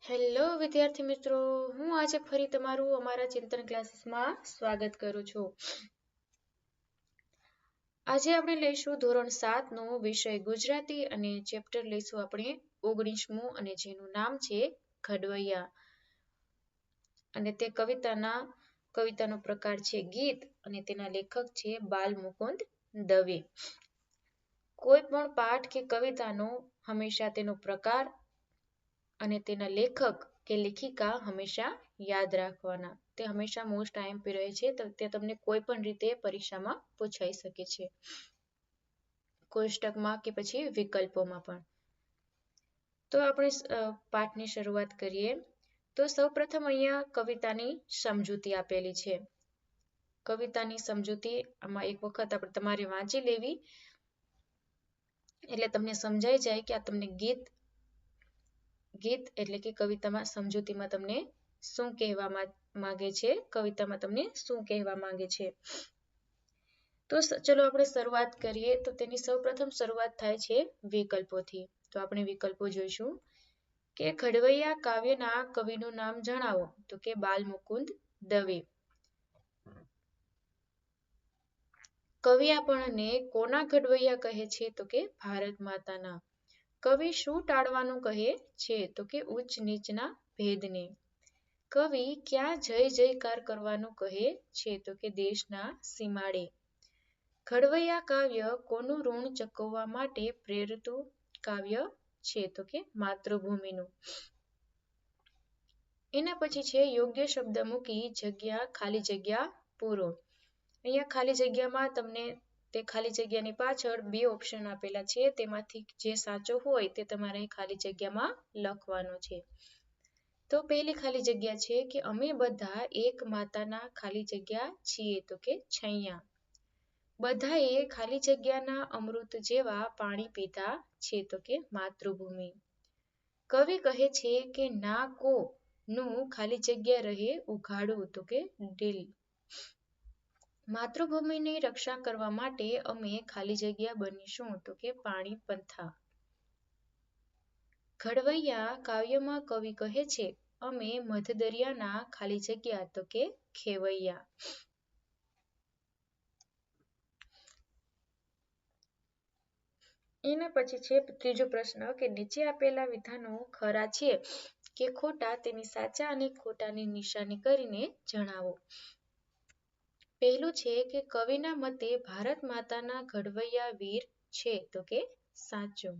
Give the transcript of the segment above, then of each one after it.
Hello વિદ્યાર્થી મિત્રો, હું આજે ફરી તમારું અમારા ચિંતન ક્લાસીસમાં સ્વાગત કરું છું. આજે આપણે લઈશું ધોરણ 7 નો વિષય ગુજરાતી અને ચેપ્ટર લઈશું આપણે 19મું અને જેનું નામ છે ઘડવૈયા. અને તે કવિતાનો પ્રકાર છે ગીત અને તેના લેખક છે બાલમુકુંદ દવે. કોઈ પણ પાઠ કે કવિતાનો હંમેશા તેનો પ્રકાર અને તેના લેખક કે લેખિકા હંમેશા યાદ રાખવાના. તે હંમેશા મોસ્ટ આઈએમપી રહે છે, તો તે તમને કોઈ પણ રીતે પરીક્ષામાં પૂછાઈ શકે છે, કોષ્ટકમાં કે પછી વિકલ્પોમાં પણ. તો આપણે પાઠની શરૂઆત કરીએ. તો સૌપ્રથમ અહીંયા કવિતાની સમજૂતી આપેલી છે. કવિતાની સમજૂતી આમાં એક વખત તમારે વાંચી લેવી, એટલે તમને સમજાઈ જાય કે આ તમને ગીત એટલે કે કવિતામાં સમજૂતીમાં તમને શું કહેવા માંગે છે, કવિતામાં તમને શું કહેવા માંગે છે. તો ચલો આપણે શરૂઆત કરીએ. તો તેની સૌપ્રથમ શરૂઆત થાય છે વિકલ્પોથી. તો આપણે વિકલ્પો જોઈશું કે ઘડવૈયા કાવ્યના કવિનું નામ જણાવો. તો કે બાલમુકુંદ દવે. કવિ આપણને કોના ઘડવૈયા કહે છે? તો કે ભારત માતાના. કવિ શું ટાળવાનું કહે છે? તો કે ઉચ્ચ નીચના ભેદને. કવિ ક્યાં જય જયકાર કરવાનું કહે છે? તો કે દેશના સીમાડે. ઘડવૈયા કાવ્ય કોનું ઋણ ચૂકવવા માટે પ્રેરતું કાવ્ય છે? તો કે માતૃભૂમિનું. એના પછી છે યોગ્ય શબ્દ મૂકી ખાલી જગ્યા પૂરો. અહીંયા ખાલી જગ્યામાં તમને તે ખાલી જગ્યાની પાછળ બે ઓપ્શન આપેલા છે, તેમાંથી જે સાચો હોય તે તમારે ખાલી જગ્યામાં લખવાનો છે. તો પહેલી ખાલી જગ્યા છે કે અમે બધા એક માતાના ખાલી જગ્યા છીએ. તો કે છૈયા. બધાએ ખાલી જગ્યાના અમૃત જેવા પાણી પીધા છે. તો કે માતૃભૂમિ. કવિ કહે છે કે ના કો નું ખાલી જગ્યા રહે ઉઘાડું. તો કે દિલ. માતૃભૂમિની રક્ષા કરવા માટે અમે ખાલી જગ્યા બનીશું. તો કે પાણી પંથા. ઘડવૈયા કાવ્યમાં કવિ કહે છે અમે મધદરિયાના ખાલી જગ્યા. તો કે ખેવૈયા. એના પછી છે ત્રીજો પ્રશ્ન કે નીચે આપેલા વિધાનો ખરા છે કે ખોટા, તેની સાચા અને ખોટાની નિશાની કરીને જણાવો. પહેલું છે કે કવિના મતે ભારત માતાના ઘડવૈયા વીર છે. તો કે સાચું.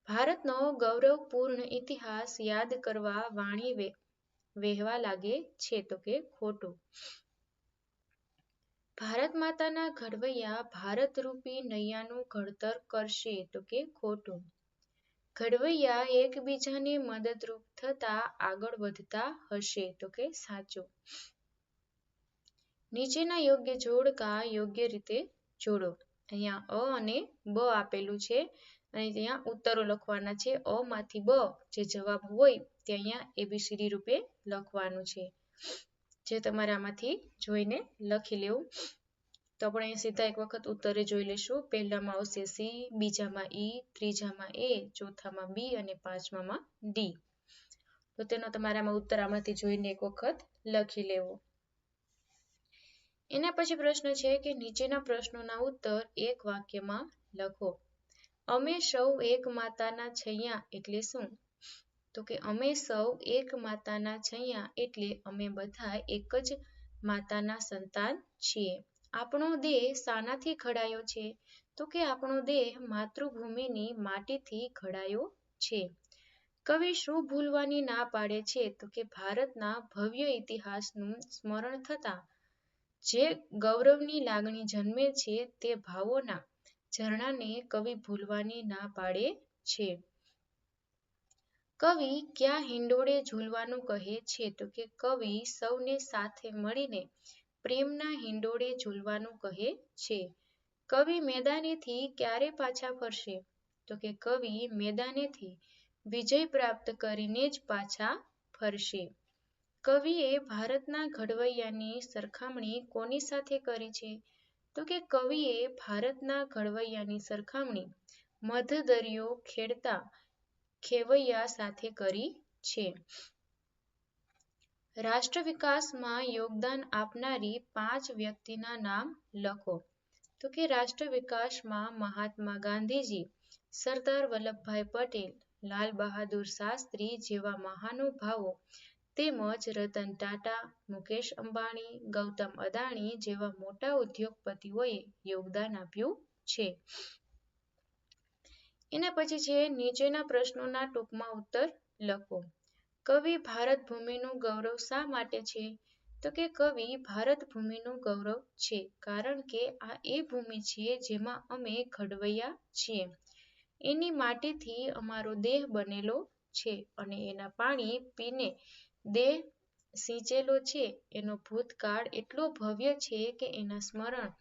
ભારતનો ગૌરવપૂર્ણ ઇતિહાસ યાદ કરવા વાણી વહેવા લાગે છે. તો કે ખોટું. ભારત માતાના ઘડવૈયા ભારતરૂપી નૈયાનું ઘડતર કરશે. તો કે ખોટું. ઘડવૈયા એકબીજાને મદદરૂપ થતા આગળ વધતા હશે. તો કે સાચું. નીચેના યોગ્ય જોડકા યોગ્ય રીતે જોડો. અહીંયા અ અને બ આપેલું છે અને ત્યાં ઉત્તરો લખવાના છે. અ માંથી બ જે જવાબ હોય તે અહીંયા એબીસીડી રૂપે લખવાનું છે, જે તમારે આમાંથી જોઈને લખી લેવું. તો આપણે સીધા એક વખત ઉત્તરે જોઈ લઈશું. પહેલામાં આવશે સી, બીજામાં ઈ, ત્રીજામાં એ, ચોથામાં બી અને પાંચમામાં ડી. તો તેનો તમારે આમાં ઉત્તર આમાંથી જોઈને એક વખત લખી લેવો. એના પછી પ્રશ્ન છે કે નીચેના પ્રશ્નોના ઉત્તર એક વાક્યમાં લખો. અમે સૌ એક માતાના છૈયા એટલે શું? તો કે અમે સૌ એક માતાના છૈયા એટલે અમે બધા એક જ માતાના સંતાન છીએ. આપણો દેહ શાનાથી ઘડાયો છે? તો કે આપણો દેહ માતૃભૂમિની માટીથી ઘડાયો છે. કવિ શું ભૂલવાની ના પાડે છે? તો કે ભારતના ભવ્ય ઇતિહાસનું સ્મરણ થતા જે ગૌરવની લાગણી જન્મે છે તે ભાવોના ઝરણાને કવિ ભૂલવાની ના પાડે છે. કવિ ક્યાં હિંડોળે ઝૂલવાનું કહે છે? તો કે કવિ સૌને સાથે મળીને પ્રેમના હિંડોળે ઝૂલવાનું કહે છે. કવિ મેદાનેથી ક્યારે પાછા ફરશે? તો કે કવિ મેદાનેથી વિજય પ્રાપ્ત કરીને જ પાછા ફરશે. કવિએ ભારતના ઘડવૈયાની સરખામણી કોની સાથે કરી છે? તો કે કવિએ ભારતના ઘડવૈયાની સરખામણી મધદરિયો ખેડતા ખેવૈયા સાથે કરી છે. રાષ્ટ્ર વિકાસમાં યોગદાન આપનારી 5 વ્યક્તિના નામ લખો. તો કે રાષ્ટ્ર વિકાસમાં મહાત્મા ગાંધીજી, સરદાર વલ્લભભાઈ પટેલ, લાલ બહાદુર શાસ્ત્રી જેવા મહાનુભાવો તેમજ રતન ટાટા, મુકેશ અંબાણી, ગૌતમ અદાણી જેવા મોટા ઉદ્યોગપતિઓએ યોગદાન આપ્યું છે. એના પછી છે નીચેના પ્રશ્નોના ટૂંકમાં ઉત્તર લખો. કવિ ભારત ભૂમિનું ગૌરવ શા માટે છે? તો કે કવિ ભારત ભૂમિનું ગૌરવ છે કારણ કે આ એ ભૂમિ છે જેમાં અમે ઘડવૈયા છીએ. એની માટીથી અમારો દેહ બનેલો છે અને એના પાણી પીને દેહ સિંચેલો છે. એનો ભૂતકાળ એટલો ભવ્ય છે કે એના સ્મરણ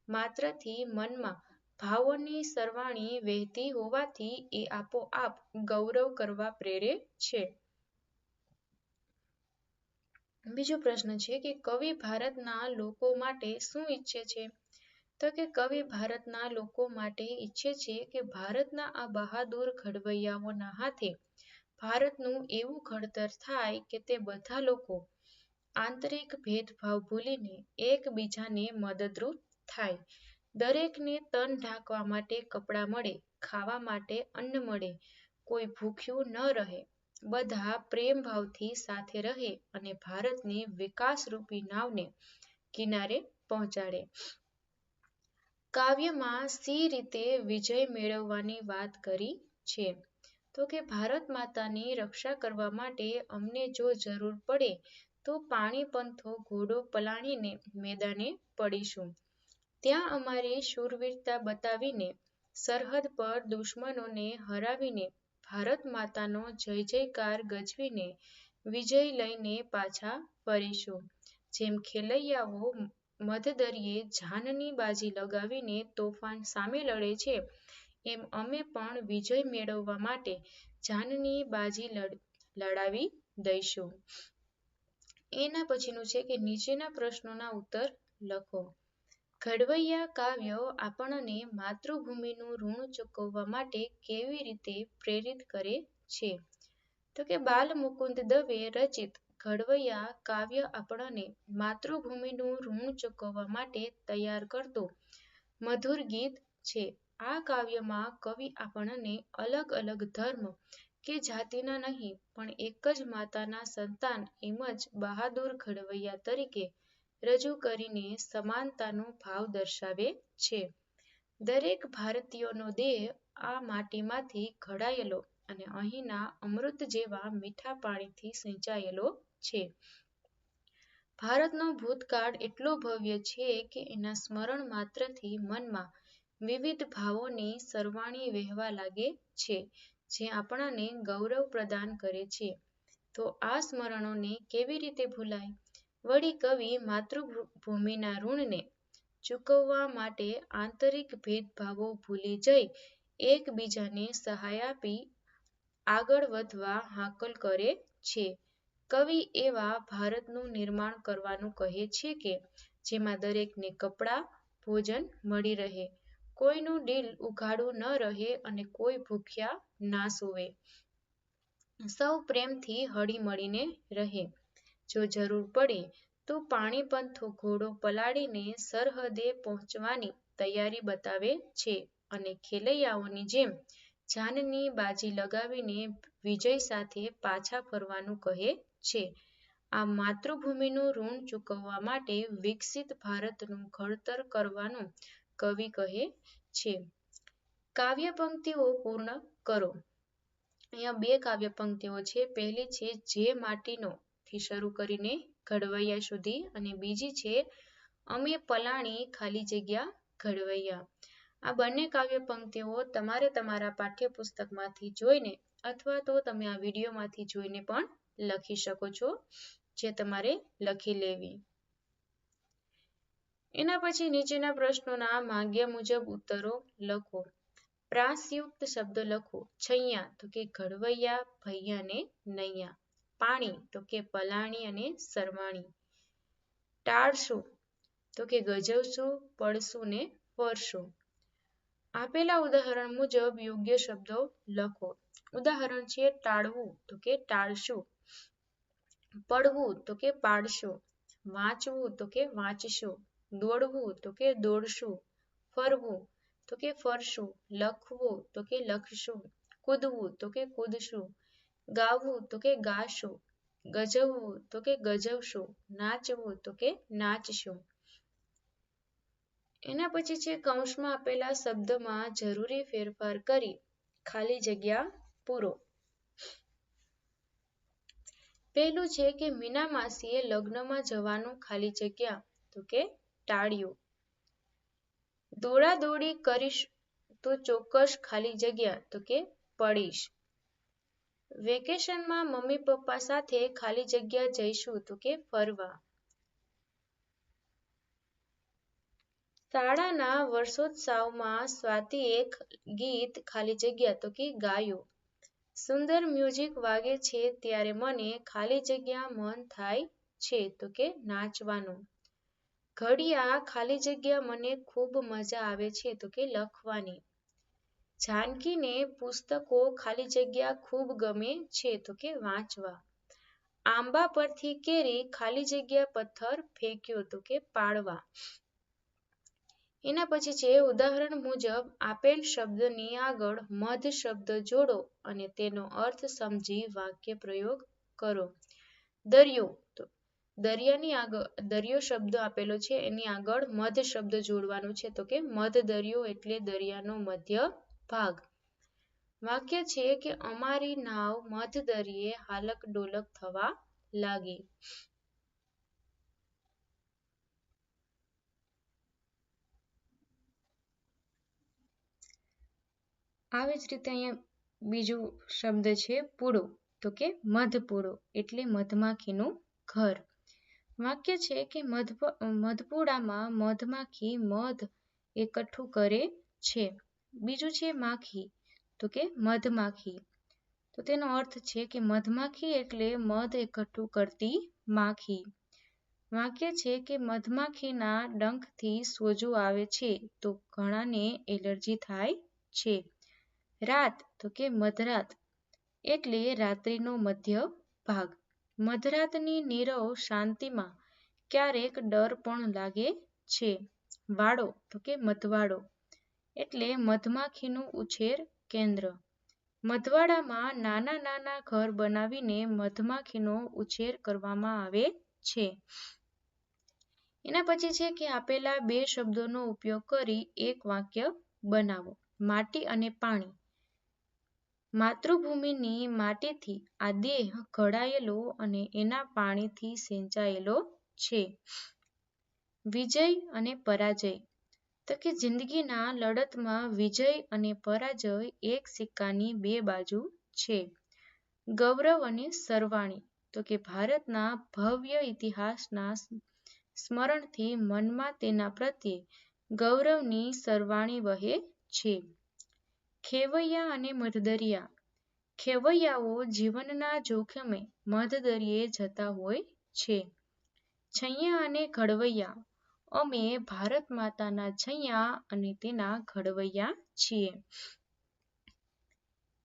માત્રથી મનમાં ભાવોની સરવાણી વહેતી હોવાથી એ આપોઆપ ગૌરવ કરવા પ્રેરે છે. બીજો પ્રશ્ન છે કે કવિ ભારતના લોકો માટે શું ઈચ્છે છે? તો કે કવિ ભારતના લોકો માટે ઈચ્છે છે કે ભારતના આ બહાદુર ઘડવૈયાઓના હાથે ભારતનું એવું ઘડતર થાય કે તે બધા લોકો આંતરિક ભેદભાવ ભૂલીને એકબીજાને મદદરૂપ થાય. દરેકને તન ઢાંકવા માટે કપડાં મળે, ખાવા માટે અન્ન મળે, કોઈ ભૂખ્યું ન રહે, બધા પ્રેમભાવથી સાથે રહે અને ભારતની વિકાસરૂપી નાવને કિનારે પહોંચાડે. કાવ્યમાં સી રીતે વિજય મેળવવાની વાત કરી છે? તો કે ભારત માતાની રક્ષા કરવા માટે અમને જો જરૂર પડે તો પાણીપંથો ઘોડો પલાણીને મેદાને પડીશું. ત્યાં અમારી શૂરવીરતા બતાવીને સરહદ પર દુશ્મનોને હરાવીને ભારત માતાનો જય જયકાર ગજવીને વિજય લઈને પાછા ફરીશું. જેમ ખેલૈયાઓ મધદરિયે જાનની બાજી લગાવીને તોફાન સામે લડે છે એમ અમે પણ વિજય મેળવવા માટે જાનની બાજી લડાવી દઈશું. એના પછીનું છે કે નીચેના પ્રશ્નોના ઉત્તર લખો. ઘડવૈયા કાવ્ય આપણને માતૃભૂમિનું ઋણ ચૂકવવા માટે કેવી રીતે પ્રેરિત કરે છે? તો કે બાલમુકુંદ દવે રચિત ઘડવૈયા કાવ્ય આપણને માતૃભૂમિનું ઋણ ચૂકવવા માટે તૈયાર કરતું મધુર ગીત છે. આ કાવ્યમાં કવિ આપણને અલગ અલગ ધર્મ કે જાતિના નહીં પણ એક જ માતાના સંતાન એમ જ બહાદુર ઘડવૈયા તરીકે રજૂ કરીને સમાનતાનો ભાવ દર્શાવે છે. દરેક ભારતીયનો દેહ આ માટીમાંથી ઘડાયેલો અને અહીંના અમૃત જેવા મીઠા પાણીથી સિંચાયેલો છે. ભારતનો ભૂતકાળ એટલો ભવ્ય છે કે એના સ્મરણ માત્રથી મનમાં વિવિધ ભાવોની સરવાણી વહેવા લાગે છે જે આપણને ગૌરવ પ્રદાન કરે છે. તો આ સ્મરણોને કેવી રીતે ભૂલાય? વળી કવિ માતૃભૂમિના ઋણને ચૂકવવા માટે આંતરિક ભેદભાવો ભૂલી જઈ એકબીજાને સહાય આપી આગળ વધવા હાકલ કરે છે. કવિ એવા ભારતનું નિર્માણ કરવાનું કહે છે કે જેમાં દરેકને કપડાં, ભોજન મળી રહે, કોઈનું દિલ ઉઘાડું ન રહે અને કોઈ ભૂખ્યા ના સૂવે. સૌ પ્રેમથી હળીમળીને રહે. જો જરૂર પડે તો પાણીપંથો ઘોડો પલાળીને સરહદે પહોંચવાની તૈયારી બતાવે છે અને ખેલૈયાઓની જેમ જાનની બાજી લગાવીને વિજય સાથે પાછા ફરવાનું કહે છે. આ માતૃભૂમિનું ઋણ ચૂકવવા માટે વિકસિત ભારતનું ઘડતર કરવાનું કવિ કહે છે. કાવ્ય પંક્તિઓ પૂર્ણ કરો. અહીંયા 2 કાવ્ય પંક્તિઓ છે. પહેલી છે જે માટીનો થી શરૂ કરીને ઘડવૈયા સુધી અને બીજી છે અમે પલાણી ખાલી જગ્યા ઘડવૈયા. આ બંને કાવ્ય પંક્તિઓ તમારે તમારા પાઠ્યપુસ્તકમાંથી જોઈને અથવા તો તમે આ વિડીયોમાંથી જોઈને પણ લખી શકો છો, જે તમારે લખી લેવી. એના પછી નીચેના પ્રશ્નોના માંગ્યા મુજબ ઉત્તરો લખો. પ્રાસયુક્ત શબ્દ લખો. છૈયા તો કે ઘડવૈયા, ભૈયા ને નૈયા. પાણી તો કે પલાણી અને સરવાણી. ટાળશું તો કે ગજવશું, પડશું ને ફરશું. આપેલા ઉદાહરણ મુજબ યોગ્ય શબ્દો લખો. ઉદાહરણ છે ટાળવું તો કે ટાળશું, પડવું તો કે પાડશું, વાંચવું તો કે વાંચશું, દોડવું તો કે દોડશું, ફરવું તો કે ફરશું, લખવું તો કે લખશું, કૂદવું તો કે કૂદશું, ગાવું તો કે ગાશું, ગજવવું તો કે ગજવશું, નાચવું તો કે નાચશું. એના પછી છે કૌંસમાં આપેલા શબ્દમાં જરૂરી ફેરફાર કરી ખાલી જગ્યા પૂરો. પહેલું છે કે મીના માસીએ લગ્નમાં જવાનું ખાલી જગ્યા તો કે ટાળ્યું. દોડાદોડી કરીશ તો ચોક્કસ ખાલી જગ્યા તો કે પડીશ. વેકેશનમાં મમ્મી પપ્પા સાથે ખાલી જગ્યા જઈશું તો કે ફરવા. શાળાના વર્ષોત્સવમાં સ્વાતિએ ગીત ખાલી જગ્યા તો કે ગાયું. સુંદર મ્યુઝિક વાગે છે ત્યારે મને ખાલી જગ્યા મન થાય છે તો કે નાચવાનું. ઘડિયા ખાલી જગ્યા મને ખૂબ મજા આવે છે તો કે લખવાની. જાનકીને પુસ્તકો ખાલી જગ્યા ખૂબ ગમે છે તો કે વાંચવા. આંબા પરથી કેરી ખાલી જગ્યા પથ્થર ફેંક્યો તો કે પાડવા. એના પછી છે ઉદાહરણ મુજબ આપેલ શબ્દની આગળ મધ શબ્દ જોડો અને તેનો અર્થ સમજી વાક્ય પ્રયોગ કરો. દરિયો તો દરિયાની આગળ દરિયો શબ્દ આપેલો છે એની આગળ મધ શબ્દ જોડવાનું છે તો કે મધ દરિયો એટલે દરિયાનો મધ્ય ભાગ. વાક્ય છે કે અમારી નાવ મધ દરિયે હાલક ડોલક થવા લાગી. આવી જ રીતે અહીંયા બીજું શબ્દ છે પૂડો તો કે મધપૂડો એટલે મધમાખીનું ઘર. વાક્ય છે કે મધપૂડામાં મધમાખી મધ એકઠું કરે છે. બીજું છે માખી તો કે મધમાખી. તો તેનો અર્થ છે કે મધમાખી એટલે મધ એકઠું કરતી માખી. વાક્ય છે કે મધમાખીના ડંખથી સોજો આવે છે તો ઘણાને એલર્જી થાય છે. રાત તો કે મધરાત એટલે રાત્રિનો મધ્ય ભાગ. મધરાતની નીરવ શાંતિમાં ક્યારેક ડર પણ લાગે છે. વાડો તો કે મધવાડો એટલે મધમાખીનું ઉછેર કેન્દ્ર. મધવાડામાં નાના નાના ઘર બનાવીને મધમાખીનો ઉછેર કરવામાં આવે છે. એના પછી છે કે આપેલા બે શબ્દોનો ઉપયોગ કરી એક વાક્ય બનાવો. માટી અને પાણી. માતૃભૂમિની માટીથી આ દેહ ઘડાયેલો અને એના પાણીથી સિંચાયેલો છે. વિજય અને પરાજય તો કે જિંદગીના લડતમાં વિજય અને પરાજય એક સિક્કાની બે બાજુ છે. ગૌરવ અને સરવાણી તો કે ભારતના ભવ્ય ઇતિહાસના સ્મરણથી મનમાં તેના પ્રત્યે ગૌરવની સરવાણી વહે છે. ખેવૈયા અને મધદરિયા. ખેવૈયાઓ જીવનના જોખમે મધદરિયે જતા હોય છે. છૈયા અને ઘડવૈયા. અમે ભારત માતાના છૈયા અને તેના ઘડવૈયા છીએ.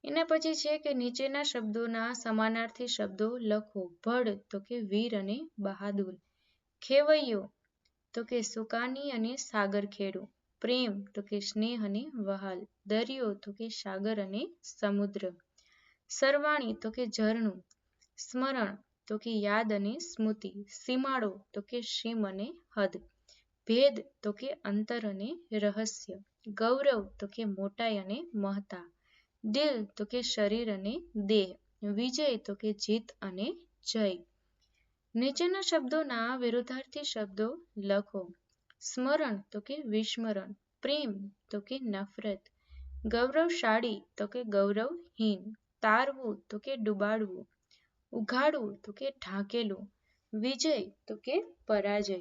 એના પછી છે કે નીચેના શબ્દોના સમાનાર્થી શબ્દો લખો. ભડ તો કે વીર અને બહાદુર. ખેવૈયો તો કે સુકાની અને સાગરખેડુ. પ્રેમ તો કે સ્નેહ અને વહાલ. દરિયો તો કે સાગર અને સમુદ્ર. સરવાણી તો કે ઝરણું. સ્મરણ તો કે યાદ અને સ્મૃતિ. સીમાડો તો કે સીમ અને હદ. ભેદ તો કે અંતર અને રહસ્ય. ગૌરવ તો કે મોટાઈ અને મહત્તા. દિલ તો કે શરીર અને દેહ. વિજય તો કે જીત અને જય. નીચેના શબ્દોના વિરુદ્ધાર્થી શબ્દો લખો. સ્મરણ તો કે વિસ્મરણ. પ્રેમ તો કે નફરત. ગૌરવશાળી તો કે ગૌરવહીન. તારવું તો કે ડુબાડવું. ઉઘાડવું તો કે ઢાંકેલું. વિજય તો કે પરાજય.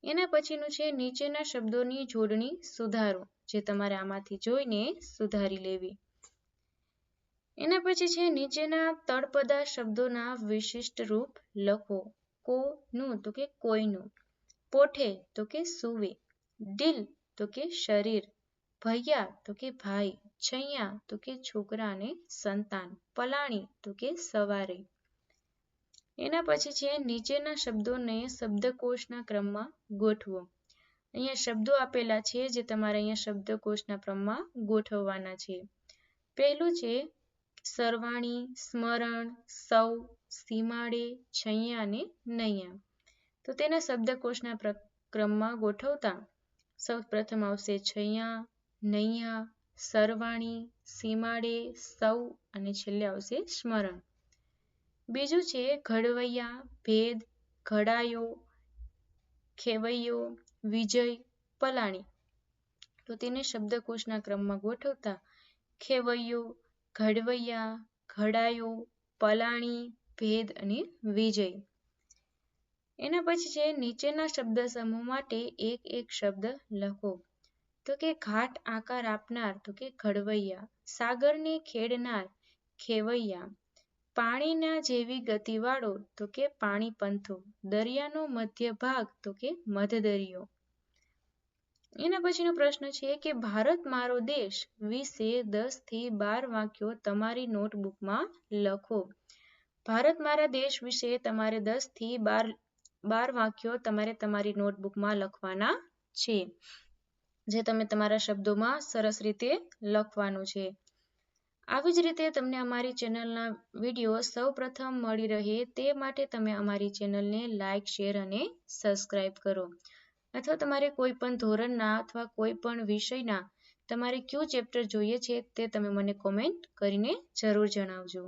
એના પછીનું છે નીચેના શબ્દોની જોડણી સુધારો, જે તમારે આમાંથી જોઈને સુધારી લેવી. એના પછી છે નીચેના તળપદા શબ્દોના વિશિષ્ટ રૂપ લખો. કોનું તો કે કોઈનું. પોઠે તો કે સૂવે. દિલ તો કે શરીર, ભૈયા તો કે ભાઈ, છૈયા તો કે છોકરા અને સંતાન, પલાણી તો કે સવારે. એના પછી છે નીચેના શબ્દોને શબ્દકોશના ક્રમમાં ગોઠવો. અહીંયા શબ્દો આપેલા છે જે તમારે અહીંયા શબ્દકોશના ક્રમમાં ગોઠવવાના છે. પહેલું છે સરવાણી, સ્મરણ, સૌ, સીમાડે, છૈયા અને નૈયા. તો તેના શબ્દકોશના ક્રમમાં ગોઠવતા સૌ પ્રથમ આવશે છૈયા, નૈયા, સરવાણી, સીમાડે, સૌ અને છેલ્લે આવશે સ્મરણ. બીજું છે ઘડવૈયા, ભેદ, ઘડાયો, ખેવૈયો, વિજય, પલાણી. તો તેને શબ્દકોશના ક્રમમાં ગોઠવતા ખેવૈયો, ઘડવૈયા, ઘડાયો, પલાણી, ભેદ અને વિજય. એના પછી છે નીચેના શબ્દ સમૂહ માટે એક એક શબ્દ લખો. તો કે ઘાટ આકાર આપનાર તો કે ઘડવૈયા, સાગરને ખેડનાર ખેવૈયા, પાણીના જેવી ગતિવાળો તો કે પાણીપંથો, દરિયાનો મધ્ય ભાગ તો કે મધદરિયો. એના પછીનો પ્રશ્ન છે કે ભારત મારો દેશ વિશે 10 થી 12 વાક્યો તમારી નોટબુકમાં લખો. ભારત મારા દેશ વિશે તમારે 10 થી 12 વાક્યો તમારે તમારી નોટબુકમાં લખવાના છે, જે તમે તમારા શબ્દોમાં સરસ રીતે લખવાનું છે. આવી જ રીતે તમને અમારી ચેનલના વિડીયો સૌપ્રથમ મળી રહે તે માટે તમે અમારી ચેનલને લાઇક, શેર અને સબસ્ક્રાઇબ કરો. અથવા તમારે કોઈ પણ ધોરણના અથવા કોઈ પણ વિષયના તમારે કયું ચેપ્ટર જોઈએ છે તે તમે મને કોમેન્ટ કરીને જરૂર જણાવજો.